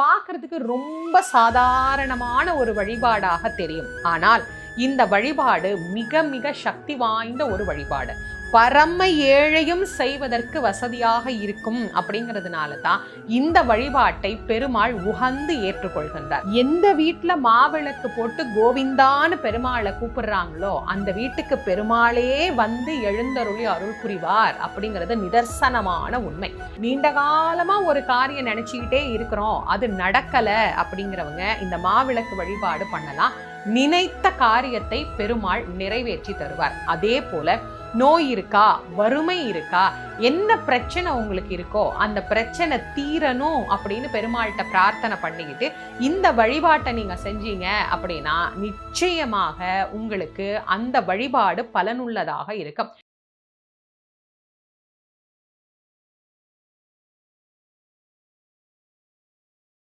பார்க்கறதுக்கு ரொம்ப சாதாரணமான ஒரு வழிபாடாக தெரியும். ஆனால் இந்த வழிபாடு மிக மிக சக்தி வாய்ந்த ஒரு வழிபாடு. பரம ஏழையும் செய்வதற்கு வசதியாக இருக்கும் அப்படிங்கிறதுனால தான் இந்த வழிபாட்டை பெருமாள் உகந்து ஏற்றுக்கொள்கின்றார். எந்த வீட்டுல மாவிளக்கு போட்டு கோவிந்தான்னு பெருமாளை கூப்பிடுறாங்களோ அந்த வீட்டுக்கு பெருமாளே வந்து எழுந்தருளி அருள் புரிவார் அப்படிங்கிறது நிதர்சனமான உண்மை. நீண்ட காலமா ஒரு காரியம் நினைச்சுக்கிட்டே இருக்கிறோம், அது நடக்கல அப்படிங்கிறவங்க இந்த மாவிளக்கு வழிபாடு பண்ணலாம். நினைத்த காரியத்தை பெருமாள் நிறைவேற்றி தருவார். அதே போல நோய் இருக்கா, வறுமை இருக்கா, என்ன பிரச்சனை உங்களுக்கு இருக்கோ அந்த பிரச்சனை தீரணும் அப்படின்னு பெருமாள்கிட்ட பிரார்த்தனை பண்ணிக்கிட்டு இந்த வழிபாட்டை நீங்க செஞ்சீங்க அப்படின்னா நிச்சயமாக உங்களுக்கு அந்த வழிபாடு பலனுள்ளதாக இருக்கும்.